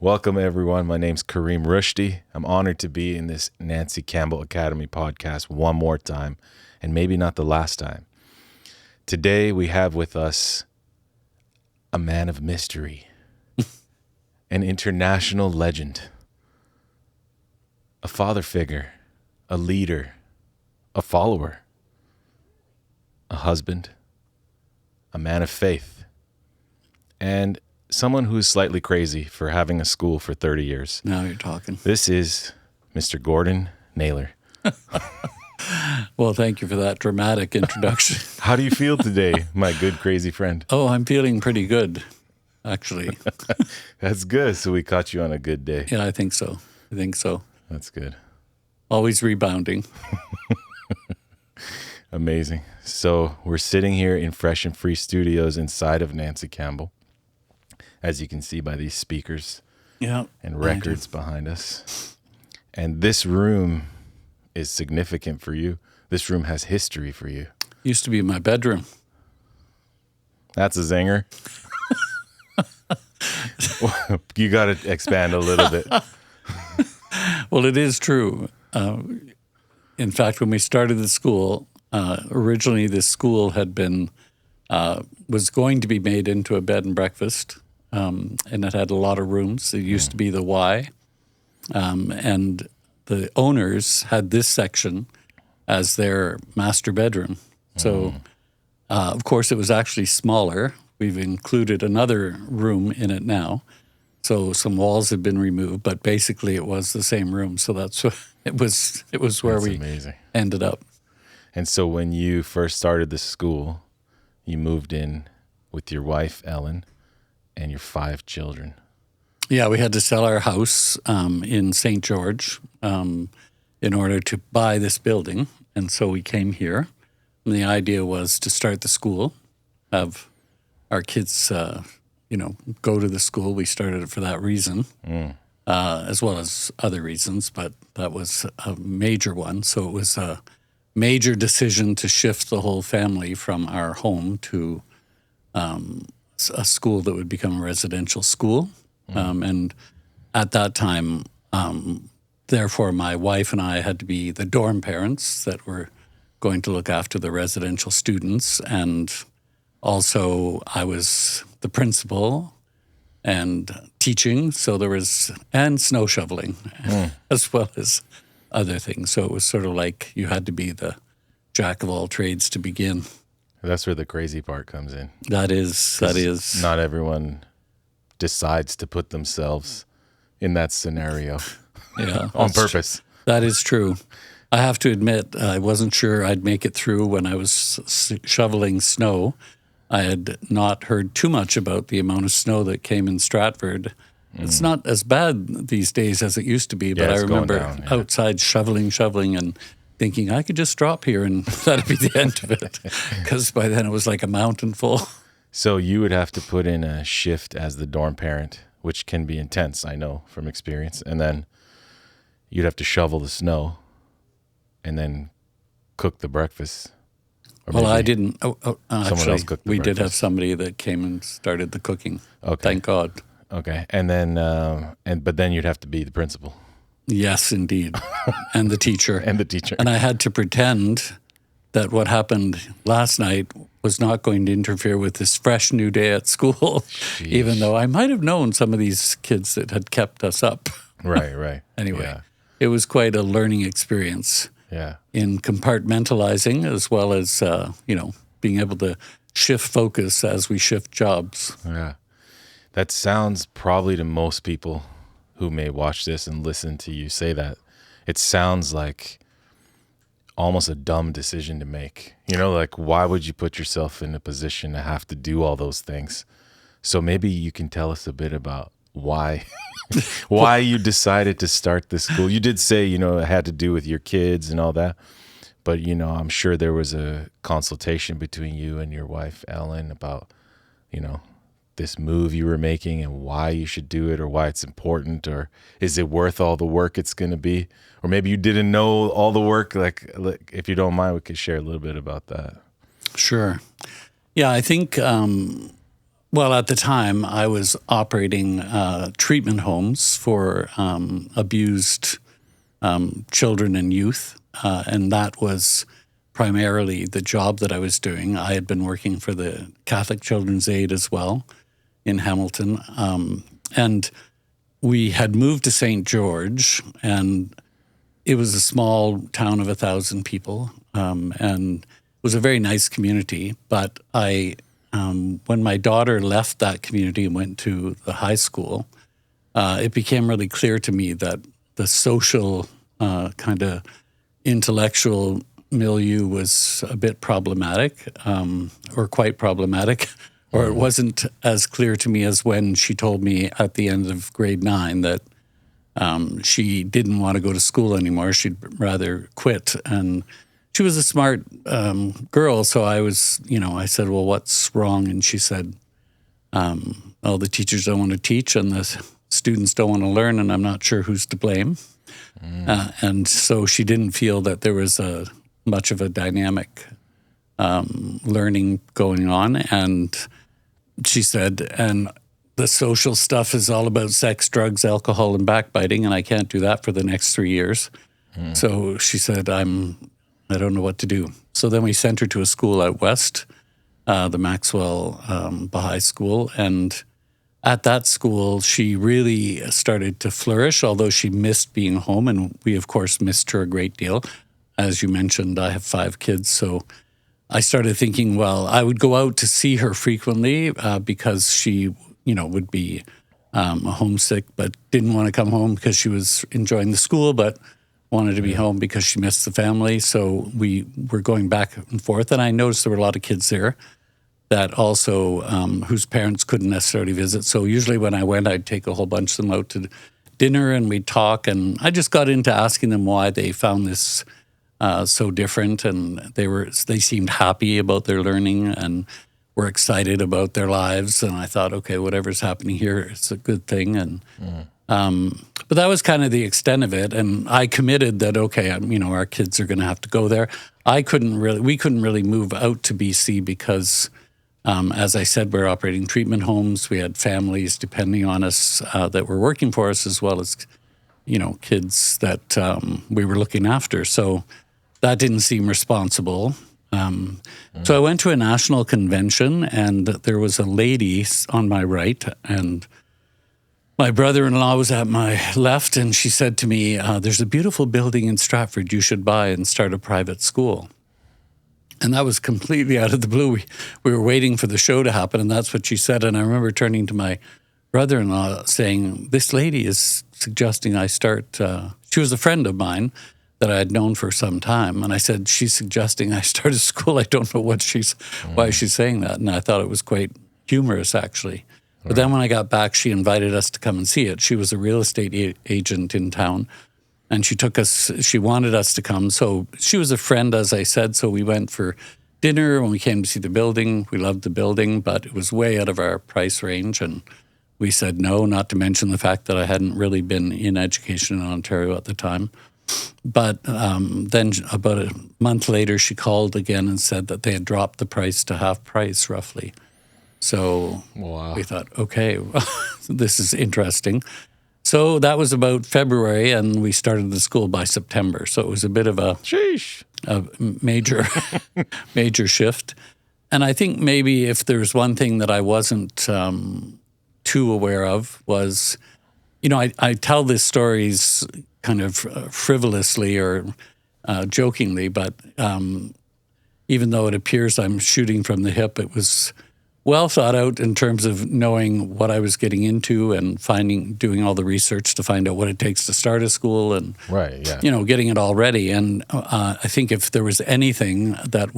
Welcome, everyone. My name's Karim Rushdy. I'm honored to be in this Nancy Campbell Academy podcast one more time, and maybe not the last time. Today, we have with us a man of mystery, an international legend, a father figure, a leader, a follower, a husband, a man of faith, and someone who's slightly crazy for having a school for 30 years. Now you're talking. This is Mr. Gordon Naylor. Well, thank you for that dramatic introduction. How do you feel today, my good crazy friend? Oh, I'm feeling pretty good, actually. That's good. So we caught you on a good day. Yeah, I think so. That's good. Always rebounding. Amazing. So we're sitting here in Fresh and Free Studios inside of Nancy Campbell, as you can see by these speakers and records behind us. And this room is significant for you. This room has history for you. Used to be my bedroom. That's a zinger. You got to expand a little bit. Well, it is true. In fact, when we started the school, originally this school had been, was going to be made into a bed and breakfast, and it had a lot of rooms. It used to be the Y, and the owners had this section as their master bedroom. So, of course, it was actually smaller. We've included another room in it now. So some walls have been removed, but basically it was the same room. So that's it was where we ended up. And so when you first started the school, you moved in with your wife, Ellen, and your 5 children. Yeah, we had to sell our house in St. George in order to buy this building. And so we came here. And the idea was to start the school, have our kids go to the school. We started it for that reason, as well as other reasons, but that was a major one. So it was a major decision to shift the whole family from our home to a school that would become a residential school. And at that time, therefore, my wife and I had to be the dorm parents that were going to look after the residential students. And also, I was the principal and teaching. So there was, and snow shoveling, as well as other things. So it was sort of like you had to be the jack of all trades to begin. That's where the crazy part comes in. That is. Not everyone decides to put themselves in that scenario on purpose. That is true. I have to admit, I wasn't sure I'd make it through when I was shoveling snow. I had not heard too much about the amount of snow that came in Stratford. It's not as bad these days as it used to be, but I remember outside shoveling and thinking I could just drop here and that'd be the end of it, because by then it was like a mountain full. So you would have to put in a shift as the dorm parent, which can be intense, I know from experience, and then you'd have to shovel the snow and then cook the breakfast. Well, I didn't. Actually, else cooked the we breakfast. did have somebody that came and started the cooking. Okay. Thank God. Okay, and then but then you'd have to be the principal. Yes, indeed, and the teacher. And I had to pretend that what happened last night was not going to interfere with this fresh new day at school, even though I might have known some of these kids that had kept us up. Right. Anyway, It was quite a learning experience. Yeah. In compartmentalizing, as well as being able to shift focus as we shift jobs. Yeah. That sounds probably to most people who may watch this and listen to you say that, it sounds like almost a dumb decision to make. Like, why would you put yourself in a position to have to do all those things? So maybe you can tell us a bit about why you decided to start this school. You did say, it had to do with your kids and all that, but, I'm sure there was a consultation between you and your wife, Ellen, about, this move you were making and why you should do it, or why it's important, or is it worth all the work it's going to be? Or maybe you didn't know all the work. Like, if you don't mind, we could share a little bit about that. Sure. Yeah, I think Well, at the time, I was operating treatment homes for abused children and youth, and that was primarily the job that I was doing. I had been working for the Catholic Children's Aid as well in Hamilton, and we had moved to St. George, and it was a small town of 1,000 people, and it was a very nice community. But when my daughter left that community and went to the high school, it became really clear to me that the social kind of intellectual milieu was a bit problematic, or quite problematic, or it wasn't as clear to me as when she told me at the end of grade 9 that she didn't want to go to school anymore. She'd rather quit. And she was a smart girl, so I said, well, what's wrong? And she said, well, the teachers don't want to teach and the students don't want to learn, and I'm not sure who's to blame. And so she didn't feel that there was much of a dynamic learning going on. And she said, and the social stuff is all about sex, drugs, alcohol, and backbiting, and I can't do that for the next 3 years. So she said, I don't know what to do. So then we sent her to a school out west, the Maxwell Baha'i School, and at that school, she really started to flourish, although she missed being home, and we, of course, missed her a great deal. As you mentioned, I have 5 kids, so I started thinking, well, I would go out to see her frequently because she, would be homesick, but didn't want to come home because she was enjoying the school, but wanted to be home because she missed the family. So we were going back and forth, and I noticed there were a lot of kids there that also whose parents couldn't necessarily visit. So usually when I went, I'd take a whole bunch of them out to dinner and we'd talk. And I just got into asking them why they found this so different, and they seemed happy about their learning and were excited about their lives. And I thought, okay, whatever's happening here, it's a good thing. And but that was kind of the extent of it. And I committed that, okay, our kids are going to have to go there. We couldn't really move out to BC because, as I said, we're operating treatment homes. We had families depending on us that were working for us, as well as, kids that we were looking after. So that didn't seem responsible. So I went to a national convention, and there was a lady on my right, and my brother-in-law was at my left, and she said to me, there's a beautiful building in Stratford you should buy and start a private school. And that was completely out of the blue. We were waiting for the show to happen, and that's what she said. And I remember turning to my brother-in-law saying, this lady is suggesting I start, she was a friend of mine that I had known for some time. And I said, she's suggesting I start a school. I don't know why she's saying that. And I thought it was quite humorous, actually. But then when I got back, she invited us to come and see it. She was a real estate agent in town, and she wanted us to come. So she was a friend, as I said, so we went for dinner when we came to see the building. We loved the building, but it was way out of our price range, and we said no, not to mention the fact that I hadn't really been in education in Ontario at the time. But then about a month later, she called again and said that they had dropped the price to half price, roughly. So we thought, okay, this is interesting. So that was about February, and we started the school by September. So it was a bit of a major, major shift. And I think maybe if there's one thing that I wasn't too aware of was, I tell these stories kind of frivolously or jokingly, but even though it appears I'm shooting from the hip, it was well thought out in terms of knowing what I was getting into and doing all the research to find out what it takes to start a school and, getting it all ready. And I think if there was anything that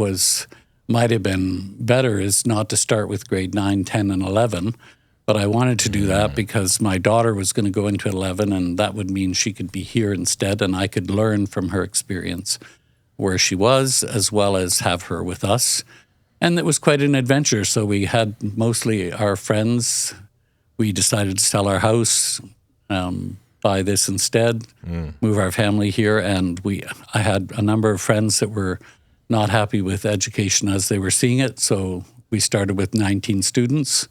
might have been better is not to start with grade 9, 10, and 11. But I wanted to do that because my daughter was going to go into 11, and that would mean she could be here instead, and I could learn from her experience where she was, as well as have her with us. And it was quite an adventure. So we had mostly our friends. We decided to sell our house, buy this instead, move our family here. And I had a number of friends that were not happy with education as they were seeing it. So we started with 19 students.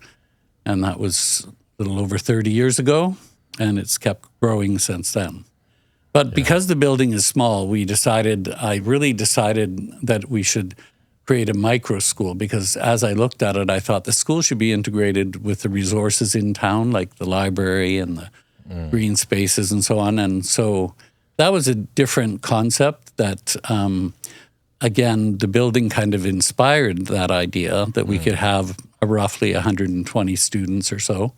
And that was a little over 30 years ago, and it's kept growing since then. But because the building is small, I really decided that we should create a micro school, because as I looked at it, I thought the school should be integrated with the resources in town, like the library and the green spaces and so on. And so that was a different concept that, again, the building kind of inspired that idea that we could have roughly 120 students or so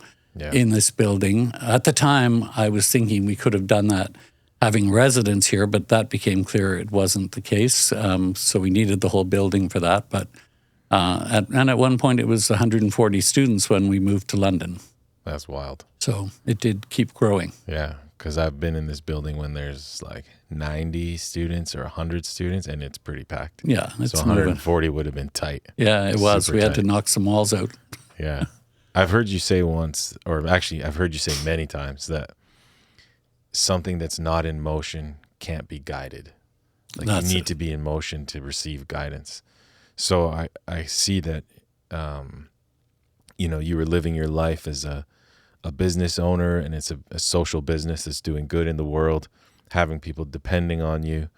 in this building. At the time, I was thinking we could have done that having residents here, but that became clear it wasn't the case. So we needed the whole building for that. But at one point, it was 140 students when we moved to London. That's wild. So it did keep growing. Yeah, because I've been in this building when there's like 90 students or 100 students, and it's pretty packed. Yeah. So 140 would have been tight. Yeah, it was. Super We had tight. to knock some walls out. Yeah. I've heard you say once, or actually I've heard you say many times, that something that's not in motion can't be guided. Like That's you need it. to be in motion to receive guidance. So I see that, you were living your life as a business owner, and it's a social business that's doing good in the world, having people depending on you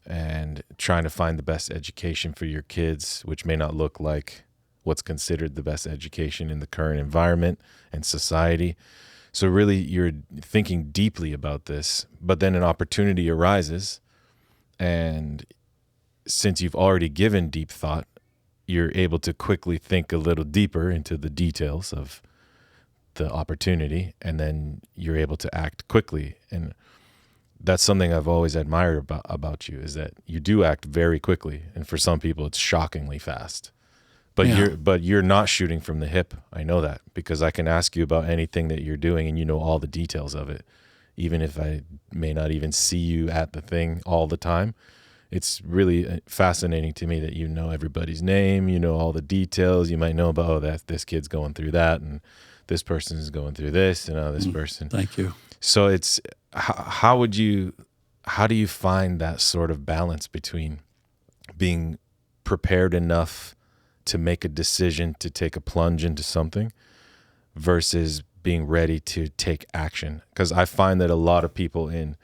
and trying to find the best education for your kids, which may not look like what's considered the best education in the current environment and society. So really you're thinking deeply about this, but then an opportunity arises, and since you've already given deep thought, you're able to quickly think a little deeper into the details of the opportunity, and then you're able to act quickly. And that's something I've always admired about you, is that you do act very quickly, and for some people it's shockingly fast. But you're not shooting from the hip. I know that, because I can ask you about anything that you're doing and you know all the details of it, even if I may not even see you at the thing all the time. It's really fascinating to me that you know everybody's name, you know all the details. You might know about, that this kid's going through that, and this person is going through this, and this person. Thank you. So it's how do you find that sort of balance between being prepared enough to make a decision to take a plunge into something versus being ready to take action? Because I find that a lot of people in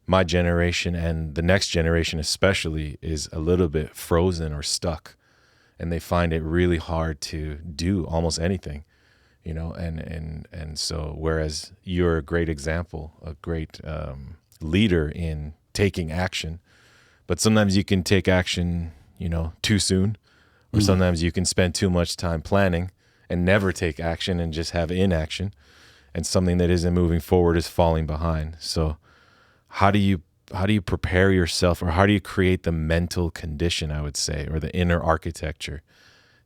my generation, and the next generation especially, is a little bit frozen or stuck, and they find it really hard to do almost anything, and so whereas you're a great example, a great leader in taking action, but sometimes you can take action, too soon, or sometimes you can spend too much time planning and never take action and just have inaction, and something that isn't moving forward is falling behind. So how do you prepare yourself, or how do you create the mental condition, I would say, or the inner architecture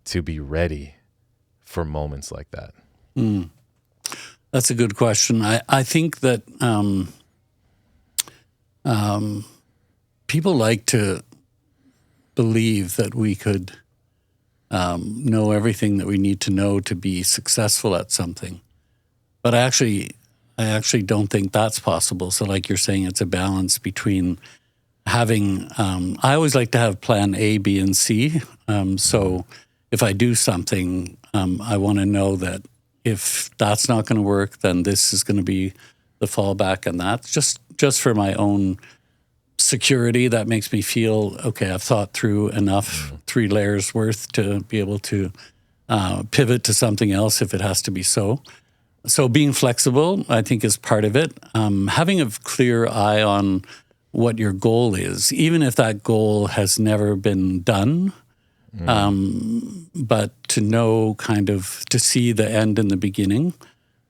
to be ready for moments like that? That's a good question. I think that people like to believe that we could know everything that we need to know to be successful at something. But I actually don't think that's possible. So like you're saying, it's a balance between having, I always like to have plan A, B, and C. So if I do something, I want to know that if that's not going to work, then this is going to be the fallback, and that's just for my own security. That makes me feel, okay, I've thought through enough, 3 layers worth, to be able to pivot to something else if it has to be so. So being flexible, I think, is part of it. Having a clear eye on what your goal is, even if that goal has never been done, but to know, to see the end in the beginning,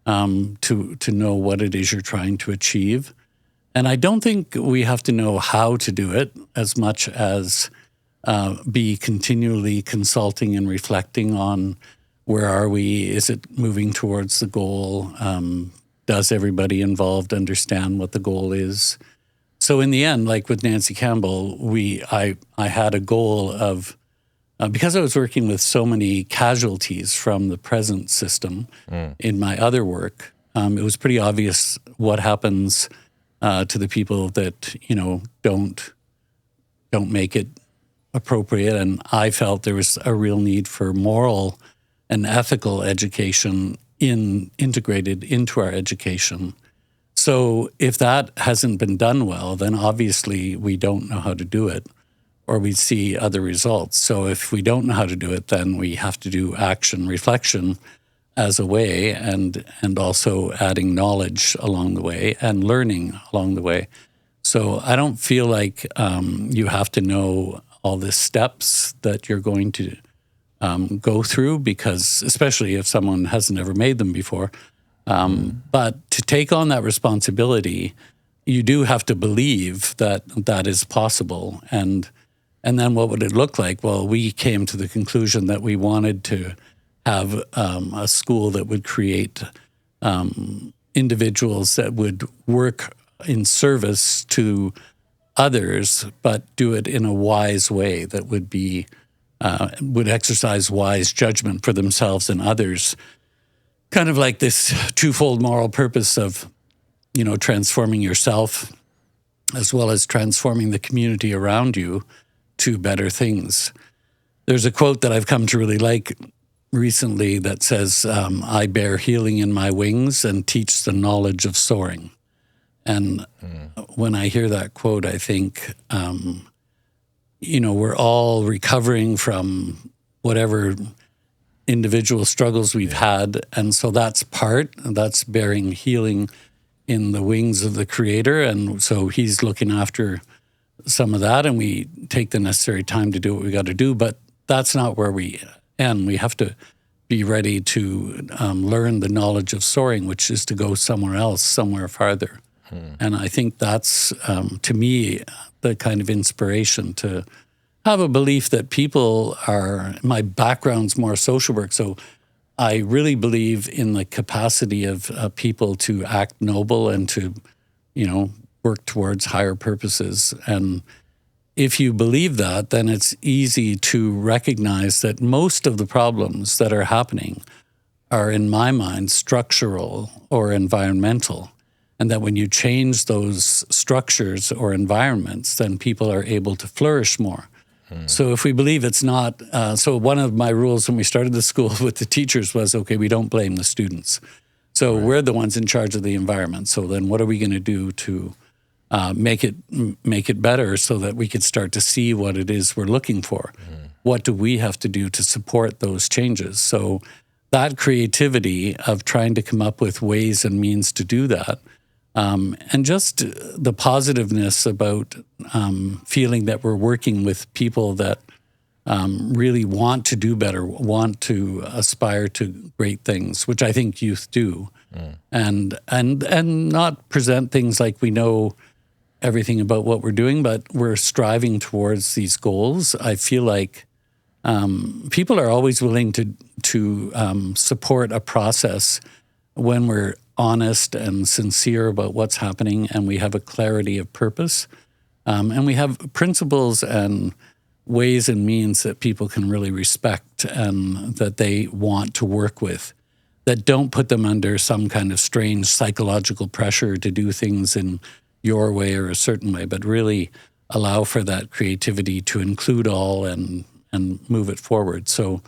to know what it is you're trying to achieve. And I don't think we have to know how to do it as much as be continually consulting and reflecting on, where are we? Is it moving towards the goal? Does everybody involved understand what the goal is? So in the end, like with Nancy Campbell, I had a goal of, because I was working with so many casualties from the present system in my other work, it was pretty obvious what happens to the people that don't make it appropriate. And I felt there was a real need for moral and ethical education integrated into our education. So if that hasn't been done well, then obviously we don't know how to do it, or we see other results. So if we don't know how to do it, then we have to do action reflection as a way, and also adding knowledge along the way and learning along the way. So I don't feel like you have to know all the steps that you're going to go through, because especially if someone hasn't ever made them before. But to take on that responsibility, you do have to believe that that is possible. And then what would it look like? Well, we came to the conclusion that we wanted to have a school that would create individuals that would work in service to others, but do it in a wise way that would be would exercise wise judgment for themselves and others. Kind of like this twofold moral purpose of, transforming yourself as well as transforming the community around you to better things. There's a quote that I've come to really like recently that says, I bear healing in my wings and teach the knowledge of soaring. And when I hear that quote, I think, we're all recovering from whatever individual struggles we've had. And so that's bearing healing in the wings of the Creator. And so He's looking after some of that, and we take the necessary time to do what we got to do. But that's not where we end. We have to be ready to learn the knowledge of soaring, which is to go somewhere else, somewhere farther. And I think that's, to me, the kind of inspiration to have a belief that people are, my background's more social work, so I really believe in the capacity of people to act noble and to, work towards higher purposes. And if you believe that, then it's easy to recognize that most of the problems that are happening are, in my mind, structural or environmental. And that when you change those structures or environments, then people are able to flourish more. So if we believe it's not, so one of my rules when we started the school with the teachers was, okay, we don't blame the students. So we're the ones in charge of the environment. So then what are we going to do to make it better so that we could start to see what it is we're looking for? What do we have to do to support those changes? So that creativity of trying to come up with ways and means to do that, and just the positiveness about feeling that we're working with people that really want to do better, want to aspire to great things, which I think youth do, and not present things like we know everything about what we're doing, but we're striving towards these goals. I feel like people are always willing to support a process when we're honest and sincere about what's happening, and we have a clarity of purpose, and we have principles and ways and means that people can really respect and that they want to work with, that don't put them under some kind of strange psychological pressure to do things in your way or a certain way, but really allow for that creativity to include all and move it forward. So,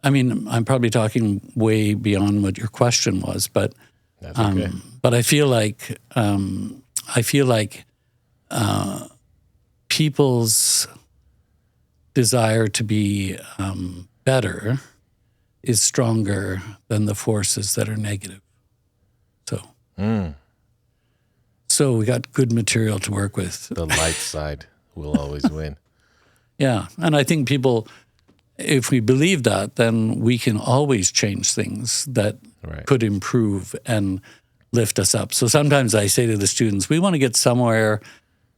I mean, I'm probably talking way beyond what your question was, but that's okay. But I feel like people's desire to be better is stronger than the forces that are negative. So we got good material to work with. The light side will always win. Yeah, and I think people, if we believe that, then we can always change things that could improve and lift us up. So sometimes I say to the students, we want to get somewhere,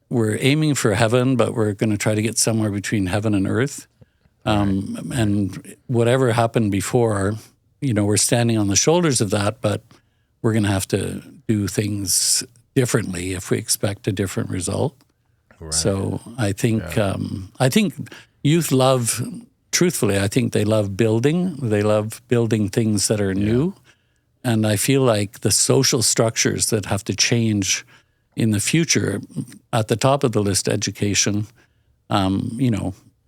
we're aiming for heaven, but we're going to try to get somewhere between heaven and earth. And whatever happened before, we're standing on the shoulders of that, but we're going to have to do things differently if we expect a different result. Right. So I think youth love, truthfully, I think they love building. They love building things that are new. And I feel like the social structures that have to change in the future, at the top of the list, education,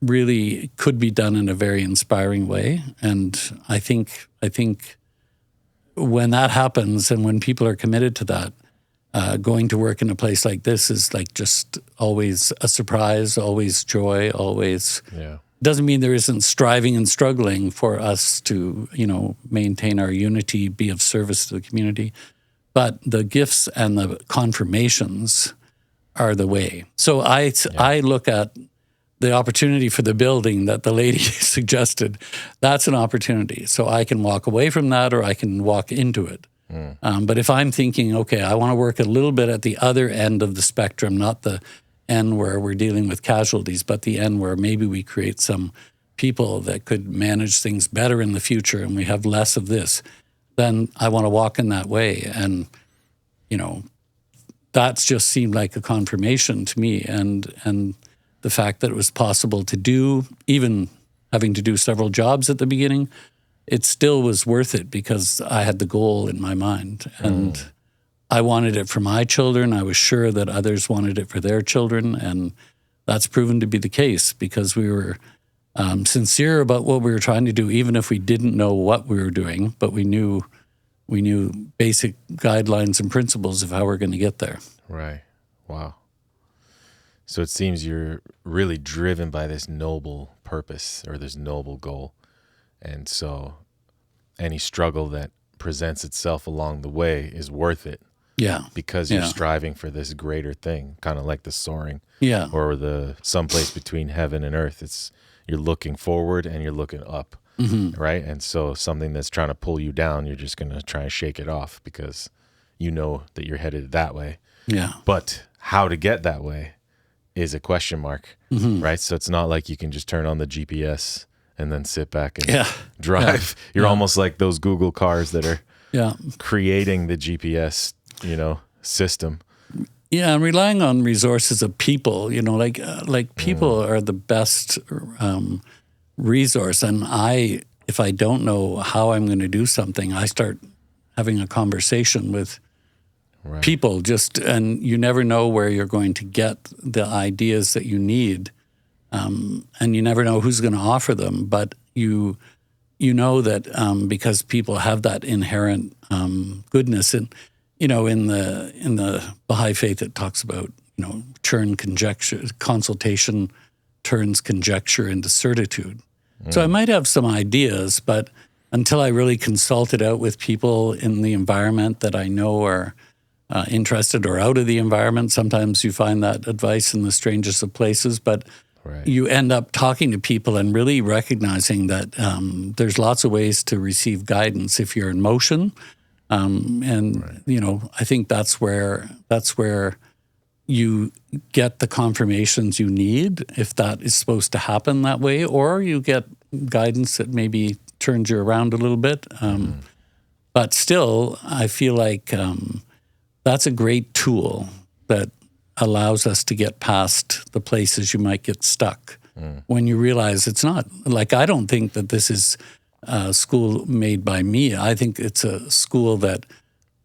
really could be done in a very inspiring way. And I think when that happens and when people are committed to that, going to work in a place like this is like just always a surprise, always joy, always. Yeah. Doesn't mean there isn't striving and struggling for us to, maintain our unity, be of service to the community. But the gifts and the confirmations are the way. So I look at the opportunity for the building that the lady suggested. That's an opportunity. So I can walk away from that or I can walk into it. But if I'm thinking, okay, I want to work a little bit at the other end of the spectrum, not the end where we're dealing with casualties, but the end where maybe we create some people that could manage things better in the future and we have less of this, then I want to walk in that way. And, that's just seemed like a confirmation to me. And the fact that it was possible to do, even having to do several jobs at the beginning, it still was worth it because I had the goal in my mind. And I wanted it for my children. I was sure that others wanted it for their children. And that's proven to be the case because we were sincere about what we were trying to do, even if we didn't know what we were doing, but we knew basic guidelines and principles of how we're going to get there. Right. Wow. So it seems you're really driven by this noble purpose or this noble goal. And so any struggle that presents itself along the way is worth it. Yeah. Because you're striving for this greater thing, kind of like the soaring. Yeah. Or the someplace between heaven and earth. You're looking forward and you're looking up. Right? And so something that's trying to pull you down, you're just going to try and shake it off because you know that you're headed that way. Yeah. But how to get that way is a question mark, right? So it's not like you can just turn on the GPS and then sit back and drive. Yeah. You're almost like those Google cars that are creating the GPS, system. Yeah, and relying on resources of people, like people are the best resource. And if I don't know how I'm going to do something, I start having a conversation with people and you never know where you're going to get the ideas that you need. And you never know who's going to offer them, but you know that because people have that inherent goodness. And, in the Baha'i faith, it talks about, consultation turns conjecture into certitude. So I might have some ideas, but until I really consult it out with people in the environment that I know are interested or out of the environment, sometimes you find that advice in the strangest of places, but you end up talking to people and really recognizing that there's lots of ways to receive guidance if you're in motion. I think that's where you get the confirmations you need if that is supposed to happen that way, or you get guidance that maybe turns you around a little bit. But still, I feel like that's a great tool that allows us to get past the places you might get stuck when you realize it's not. Like, I don't think that this is a school made by me. I think it's a school that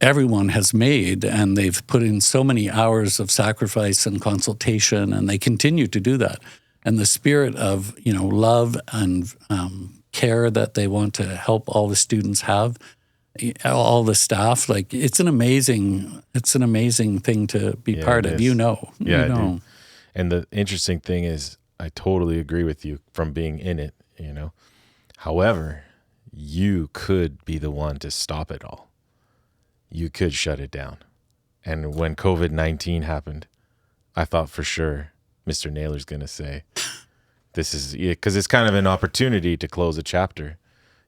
everyone has made, and they've put in so many hours of sacrifice and consultation, and they continue to do that. And the spirit of, love and care that they want to help all the students have, all the staff, like it's an amazing thing to be part of. Yeah, I do. And the interesting thing is, I totally agree with you from being in it, However, you could be the one to stop it all. You could shut it down. And when COVID-19 happened, I thought for sure Mr. Naylor's going to say, this is, because it's kind of an opportunity to close a chapter,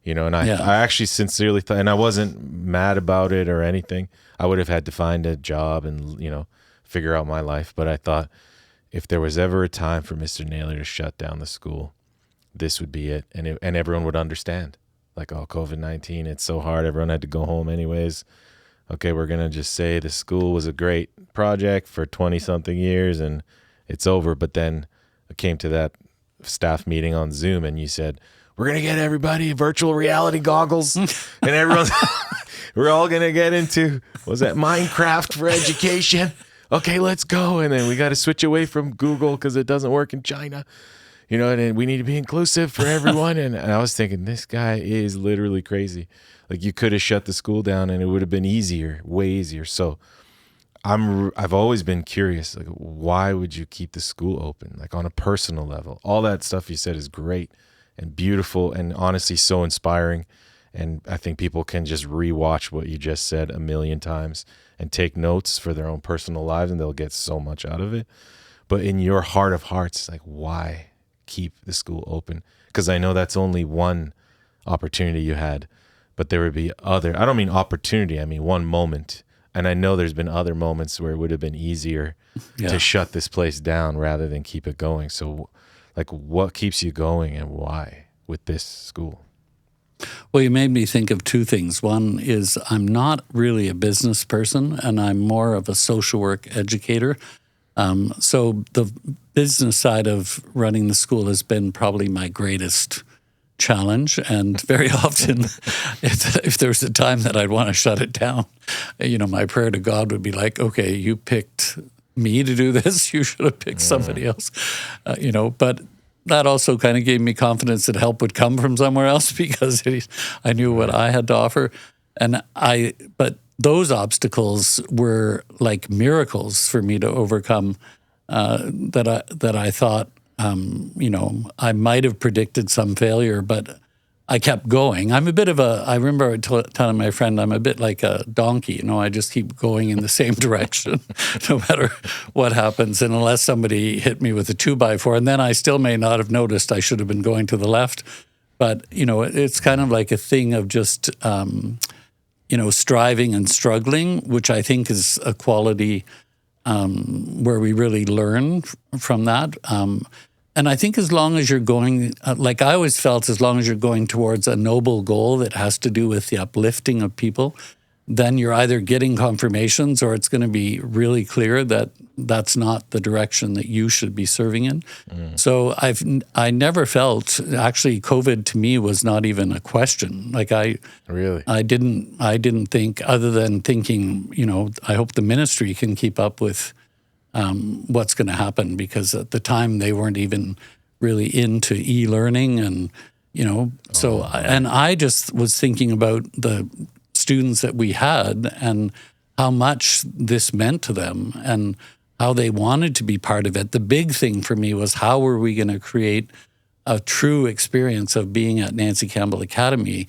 and I actually sincerely thought, and I wasn't mad about it or anything. I would have had to find a job and, figure out my life. But I thought if there was ever a time for Mr. Naylor to shut down the school, this would be it. And everyone would understand. Like, oh, COVID-19, it's so hard. Everyone had to go home anyways. Okay, we're going to just say the school was a great project for 20-something years and it's over. But then I came to that staff meeting on Zoom and you said, we're going to get everybody virtual reality goggles and everyone's, we're all going to get into, was that Minecraft for education? Okay, let's go. And then we got to switch away from Google because it doesn't work in China. you know, and we need to be inclusive for everyone. And I was thinking, this guy is literally crazy. Like, you could have shut the school down and it would have been easier, way easier. So I've always been curious, like, why would you keep the school open? Like, on a personal level, all that stuff you said is great and beautiful and honestly so inspiring. And I think people can just rewatch what you just said a million times and take notes for their own personal lives, and they'll get so much out of it. But in your heart of hearts, like, why keep the school open? Because I know that's only one opportunity you had, but there would be other. I don't mean opportunity, I mean one moment. And I know there's been other moments where it would have been easier to shut this place down rather than keep it going. So, like, what keeps you going and why with this school? Well, you made me think of two things. One is I'm not really a business person, and I'm more of a social work educator. So the business side of running the school has been probably my greatest challenge. And very often, if there's a time that I'd want to shut it down, you know, my prayer to God would be like, okay, you picked me to do this. You should have picked somebody else, you know, but that also kind of gave me confidence that help would come from somewhere else because I knew what I had to offer. But those obstacles were like miracles for me to overcome that I thought, you know, I might have predicted some failure, but I kept going. I remember telling my friend, I'm a bit like a donkey, you know, I just keep going in the same direction no matter what happens. And unless somebody hit me with a 2x4, and then I still may not have noticed I should have been going to the left. But, you know, it's kind of like a thing of just, you know, striving and struggling, which I think is a quality where we really learn from that. And I think as long as you're going, like I always felt, as long as you're going towards a noble goal that has to do with the uplifting of people, then you're either getting confirmations or it's going to be really clear that that's not the direction that you should be serving in. So I never felt, actually COVID to me was not even a question. Like I didn't think, other than thinking, you know, I hope the ministry can keep up with what's going to happen, because at the time they weren't even really into e-learning, and you know, and I just was thinking about the students that we had and how much this meant to them and how they wanted to be part of it. The big thing for me was, how were we going to create a true experience of being at Nancy Campbell Academy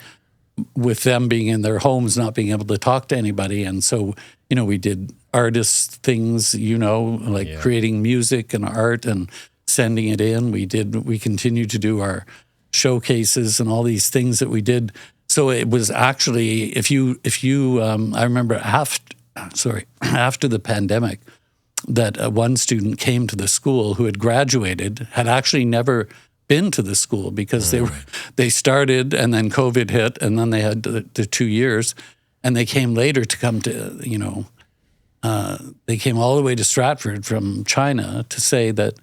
with them being in their homes, not being able to talk to anybody. And so, you know, we did artist things, you know, like creating music and art and sending it in. We continued to do our showcases and all these things that we did. So it was actually, I remember after the pandemic, that one student came to the school who had graduated, had actually never been to the school because they started and then COVID hit, and then they had the 2 years, and they came later to come to, you know, they came all the way to Stratford from China to say that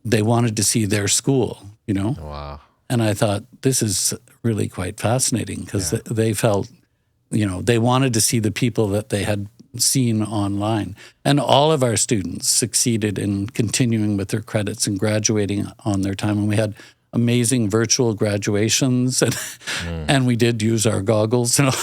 they wanted to see their school, you know. Wow. And I thought, this is really quite fascinating, because they felt, you know, they wanted to see the people that they had seen online. And all of our students succeeded in continuing with their credits and graduating on their time. And we had amazing virtual graduations, and we did use our goggles and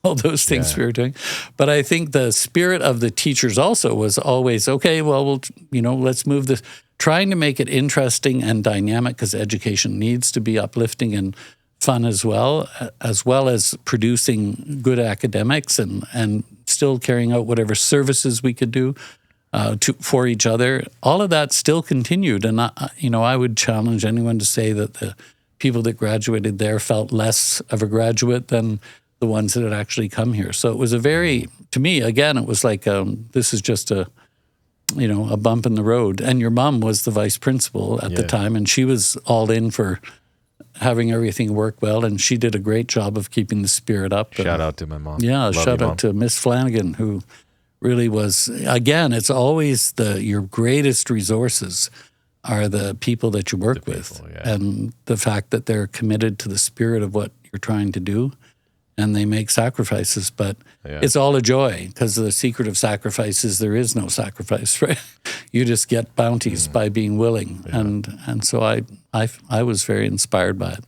all those things we were doing. But I think the spirit of the teachers also was always, okay, well, you know, let's move this, trying to make it interesting and dynamic, because education needs to be uplifting and fun as well as producing good academics and still carrying out whatever services we could do for each other. All of that still continued. And, I would challenge anyone to say that the people that graduated there felt less of a graduate than the ones that had actually come here. So it was to me, again, it was like, this is just a bump in the road. And your mom was the vice principal at the time, and she was all in for having everything work well, and she did a great job of keeping the spirit up. Shout out to my mom. Yeah, shout out to Miss Flanagan, who really was, again, it's always your greatest resources are the people that you work with, and the fact that they're committed to the spirit of what you're trying to do, and they make sacrifices, but it's all a joy, because the secret of sacrifice is there is no sacrifice, right? You just get bounties by being willing. Yeah. And so I was very inspired by it.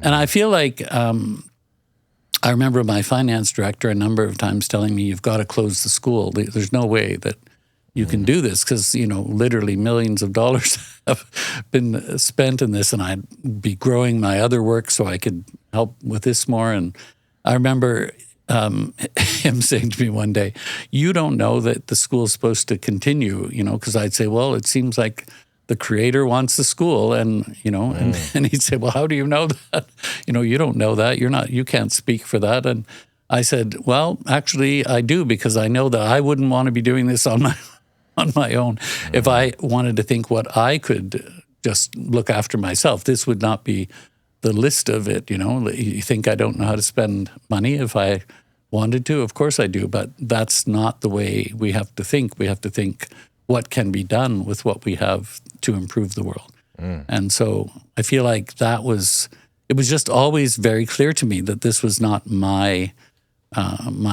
And I feel like I remember my finance director a number of times telling me, you've got to close the school. There's no way that you can do this because, literally millions of dollars have been spent in this, and I'd be growing my other work so I could help with this more. And I remember him saying to me one day, you don't know that the school's supposed to continue, because I'd say, well, it seems like the creator wants the school, and and he'd say, well, how do you know that? You don't know that. You can't speak for that. And I said, well, actually I do, because I know that I wouldn't want to be doing this on my own. If I wanted to think what I could just look after myself, this would not be the list of it. You think I don't know how to spend money? If I wanted to, of course I do, but that's not the way we have to think. We have to think what can be done with what we have to improve the world. And so I feel like it was just always very clear to me that this was not my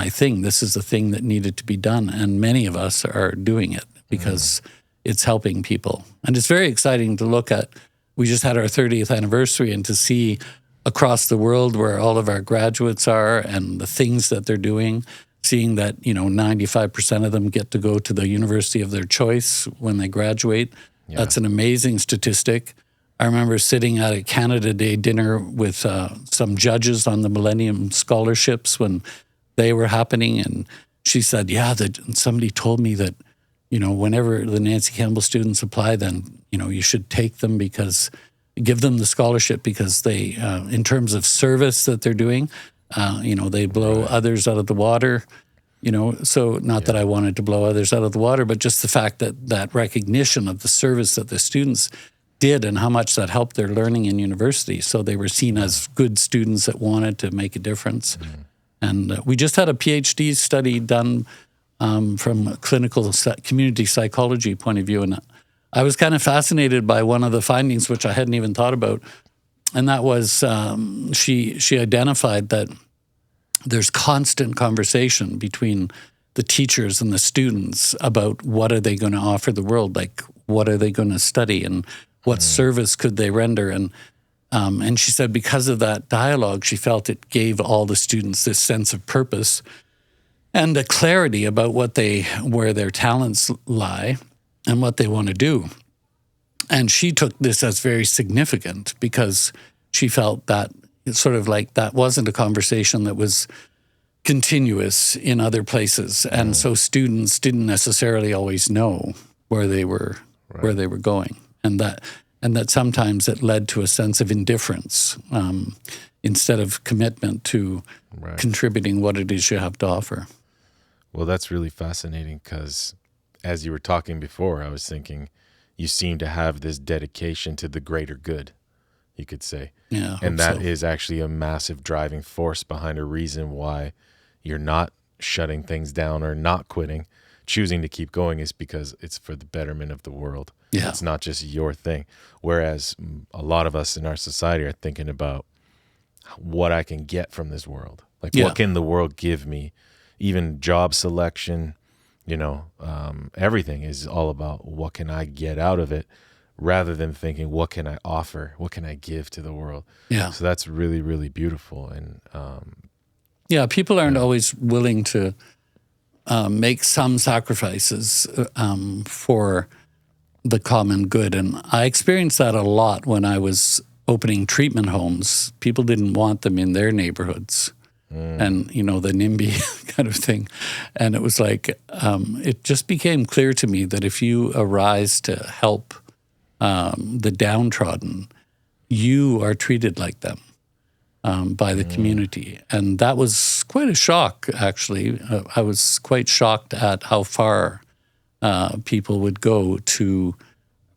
thing. This is the thing that needed to be done. And many of us are doing it because it's helping people. And it's very exciting to look at. We just had our 30th anniversary, and to see across the world where all of our graduates are and the things that they're doing, seeing that, 95% of them get to go to the university of their choice when they graduate. Yeah. That's an amazing statistic. I remember sitting at a Canada Day dinner with some judges on the Millennium Scholarships when they were happening, and she said, somebody told me that, whenever the Nancy Campbell students apply, then, you should take them give them the scholarship because they, in terms of service that they're doing, they blow others out of the water, so not that I wanted to blow others out of the water, but just the fact that recognition of the service that the students did and how much that helped their learning in university. So they were seen as good students that wanted to make a difference. And we just had a PhD study done from a clinical community psychology point of view. And I was kind of fascinated by one of the findings, which I hadn't even thought about. And that was she identified that there's constant conversation between the teachers and the students about what are they going to offer the world, like what are they going to study and what service could they render. And she said because of that dialogue, she felt it gave all the students this sense of purpose and a clarity about where their talents lie and what they want to do. And she took this as very significant because she felt that it's sort of like that wasn't a conversation that was continuous in other places. And so students didn't necessarily always know where they were going. And that sometimes it led to a sense of indifference instead of commitment to contributing what it is you have to offer. Well, that's really fascinating because as you were talking before, I was thinking you seem to have this dedication to the greater good, you could say. Yeah, and that is actually a massive driving force behind a reason why you're not shutting things down or not quitting. Choosing to keep going is because it's for the betterment of the world. Yeah. It's not just your thing. Whereas a lot of us in our society are thinking about what I can get from this world. Like, what can the world give me? Even job selection, everything is all about what can I get out of it rather than thinking, what can I offer? What can I give to the world? Yeah. So that's really, really beautiful. And people aren't always willing to make some sacrifices for the common good. And I experienced that a lot when I was opening treatment homes. People didn't want them in their neighborhoods. And, the NIMBY kind of thing. And it was like, it just became clear to me that if you arise to help the downtrodden, you are treated like them by the community. And that was quite a shock, actually. I was quite shocked at how far people would go to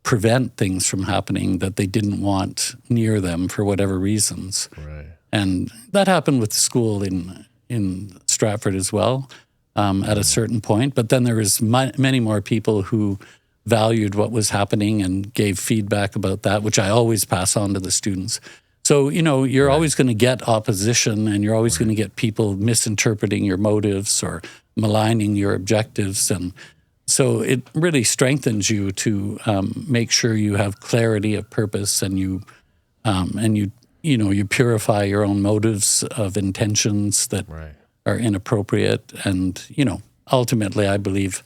prevent things from happening that they didn't want near them for whatever reasons. Right. And that happened with the school in Stratford as well at a certain point. But then there was many more people who valued what was happening and gave feedback about that, which I always pass on to the students. So, you're always going to get opposition and you're always going to get people misinterpreting your motives or maligning your objectives. And So it really strengthens you to make sure you have clarity of purpose, and you purify your own motives of intentions that Right. are inappropriate. And ultimately, I believe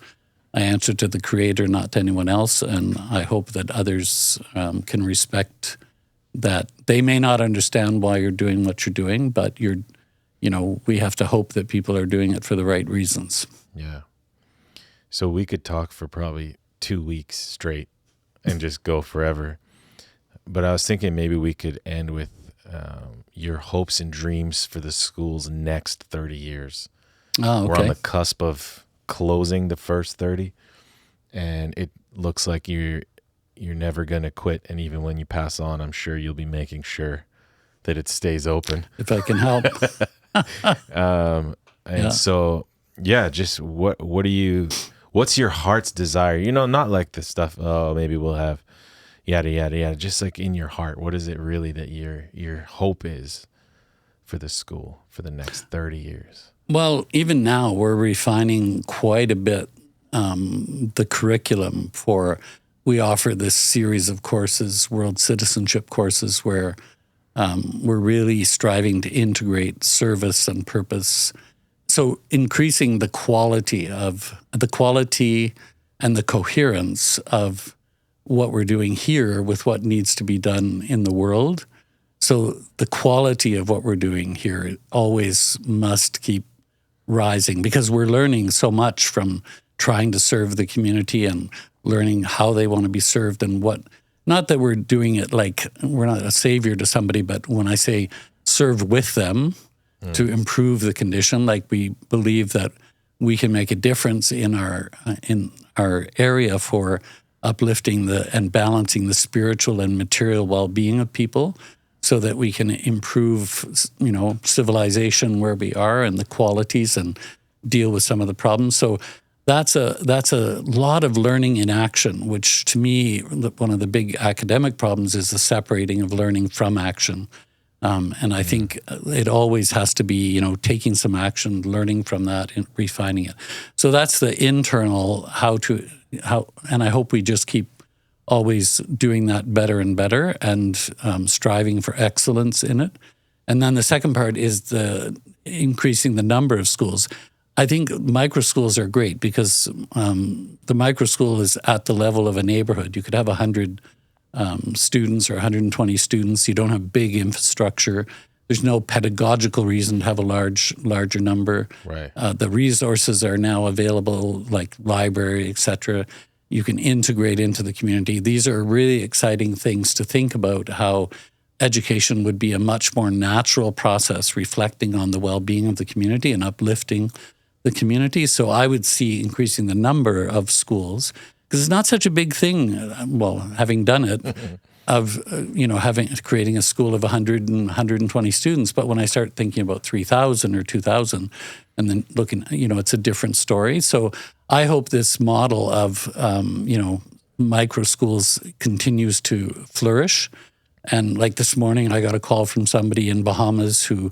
I answer to the Creator, not to anyone else. And I hope that others can respect that. They may not understand why you're doing what you're doing, but we have to hope that people are doing it for the right reasons. Yeah. So we could talk for probably 2 weeks straight and just go forever. But I was thinking maybe we could end with your hopes and dreams for the school's next 30 years. Oh, okay. We're on the cusp of closing the first 30, and it looks like you're never going to quit. And even when you pass on, I'm sure you'll be making sure that it stays open. If I can help. So, yeah, just what's your heart's desire? Not like the stuff, oh, maybe we'll have yada, yada, yada. Just like in your heart, what is it really that your hope is for the school for the next 30 years? Well, even now we're refining quite a bit the curriculum we offer this series of courses, world citizenship courses, where we're really striving to integrate service and purpose. So increasing the quality and the coherence of what we're doing here with what needs to be done in the world. So the quality of what we're doing here always must keep rising, because we're learning so much from trying to serve the community and learning how they want to be served, and not that we're doing it like we're not a savior to somebody, but when I say serve with them to improve the condition, like we believe that we can make a difference in our area for uplifting and balancing the spiritual and material well-being of people, so that we can improve, civilization where we are and the qualities, and deal with some of the problems. So that's a lot of learning in action, which to me, one of the big academic problems is the separating of learning from action. And I think it always has to be, taking some action, learning from that, and refining it. So that's the internal and I hope we just keep always doing that better and better, and striving for excellence in it. And then the second part is the increasing the number of schools. I think micro schools are great, because the micro school is at the level of a neighborhood. You could have 100 students or 120 students. You don't have big infrastructure. There's no pedagogical reason to have a larger number. Right. The resources are now available, like library, et cetera. You can integrate into the community. These are really exciting things to think about, how education would be a much more natural process, reflecting on the well-being of the community and uplifting the community. So I would see increasing the number of schools, because it's not such a big thing, having done it, of creating a school of 100 and 120 students. But when I start thinking about 3,000 or 2,000, and then looking, it's a different story. So I hope this model of, micro schools continues to flourish. And like this morning, I got a call from somebody in Bahamas whose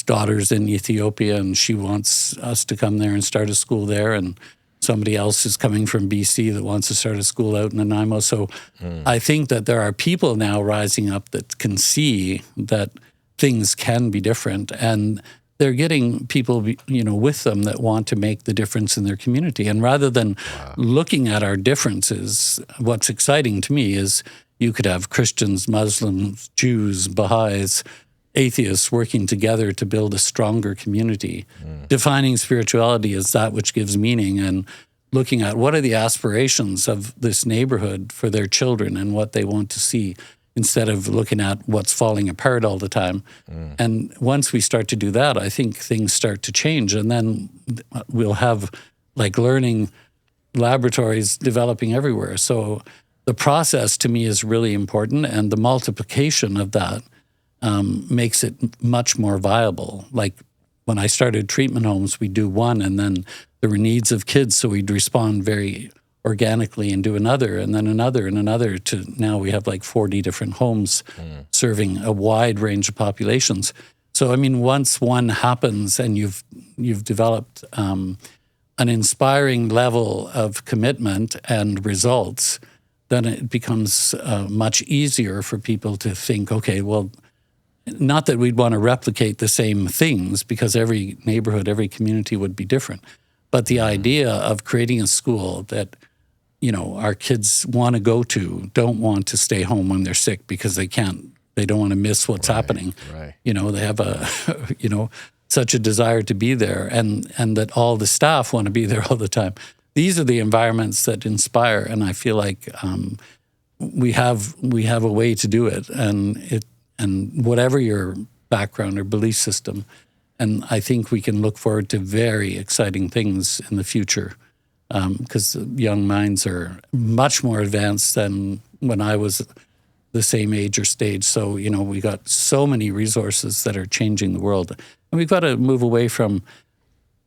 daughter's in Ethiopia, and she wants us to come there and start a school there. And somebody else is coming from BC that wants to start a school out in Nanaimo. So I think that there are people now rising up that can see that things can be different, and they're getting people, with them that want to make the difference in their community. And rather than looking at our differences, what's exciting to me is you could have Christians, Muslims, Jews, Baha'is, atheists working together to build a stronger community. Defining spirituality as that which gives meaning, and looking at what are the aspirations of this neighborhood for their children and what they want to see, instead of looking at what's falling apart all the time. And once we start to do that, I think things start to change. And then we'll have learning laboratories developing everywhere. So the process to me is really important, and the multiplication of that makes it much more viable. Like when I started treatment homes, we'd do one, and then there were needs of kids, so we'd respond very organically and do another, and then another and another, to now we have 40 different homes serving a wide range of populations. So, once one happens and you've developed an inspiring level of commitment and results, then it becomes much easier for people to think, okay, well, not that we'd want to replicate the same things, because every neighborhood, every community would be different. But the idea of creating a school that, our kids want to go to, don't want to stay home when they're sick because they don't want to miss what's happening. Right. They have a, such a desire to be there, and that all the staff want to be there all the time. These are the environments that inspire, and I feel like we have a way to do it, and whatever your background or belief system, and I think we can look forward to very exciting things in the future, because young minds are much more advanced than when I was the same age or stage. So, we got so many resources that are changing the world, and we've got to move away from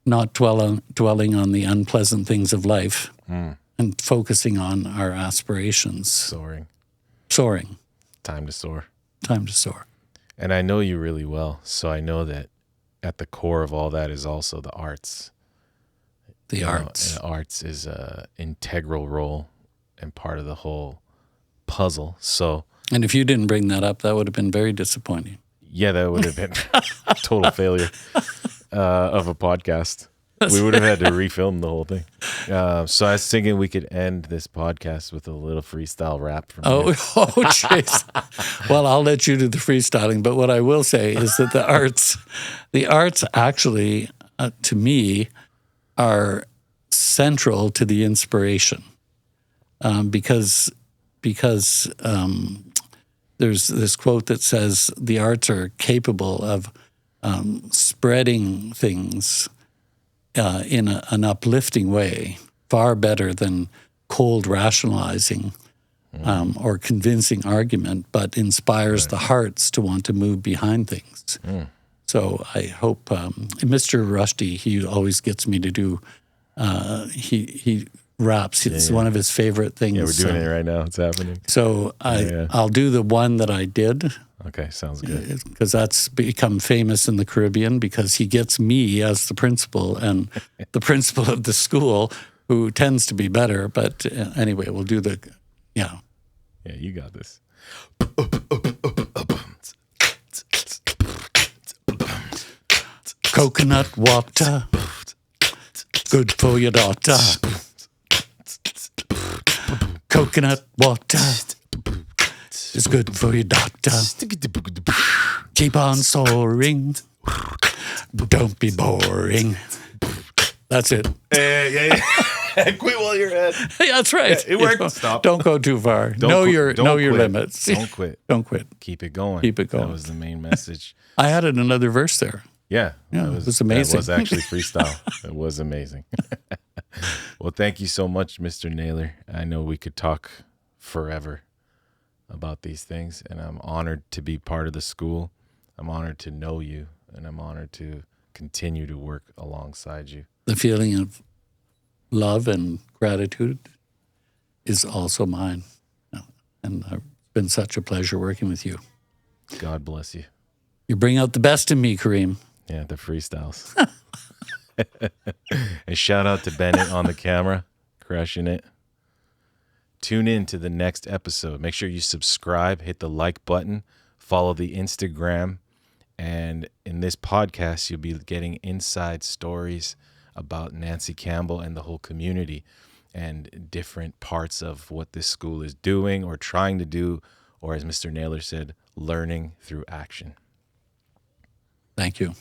not dwelling on the unpleasant things of life and focusing on our aspirations. Soaring. Time to soar. Time to soar. And I know you really well, so I know that at the core of all that is also the arts. The arts. And arts is an integral role and part of the whole puzzle. So, and if you didn't bring that up, that would have been very disappointing. Yeah, that would have been a total failure of a podcast. We would have had to refilm the whole thing. So I was thinking we could end this podcast with a little freestyle rap from you. Jeez. Well, I'll let you do the freestyling. But what I will say is that the arts actually, to me, are central to the inspiration, because there's this quote that says the arts are capable of spreading things in an uplifting way, far better than cold rationalizing or convincing argument, but inspires the hearts to want to move behind things. So I hope Mr. Rushdy, he always gets me to do, he raps. It's one of his favorite things. Yeah, we're doing it right now. It's happening. So I'll do the one that I did. Okay, sounds good. Because that's become famous in the Caribbean, because he gets me as the principal and the principal of the school, who tends to be better. But anyway, we'll do the, Yeah, you got this. Coconut water, good for your daughter. Coconut water is good for your doctor. Keep on soaring. Don't be boring. That's it. Yeah. Quit while you're ahead. Yeah, that's right. Yeah, it worked. Stop. Don't go too far. Know your limits. Don't quit. Don't quit. Keep it going. Keep it going. That was the main message. I added another verse there. Yeah, it was amazing. That was actually freestyle. It was amazing. Well, thank you so much, Mr. Naylor. I know we could talk forever about these things, and I'm honored to be part of the school. I'm honored to know you, and I'm honored to continue to work alongside you. The feeling of love and gratitude is also mine. And it's been such a pleasure working with you. God bless you. You bring out the best in me, Karim. Yeah, the freestyles. And shout out to Bennett on the camera, crushing it. Tune in to the next episode. Make sure you subscribe, hit the like button, follow the Instagram. And in this podcast, you'll be getting inside stories about Nancy Campbell and the whole community, and different parts of what this school is doing or trying to do, or as Mr. Naylor said, learning through action. Thank you.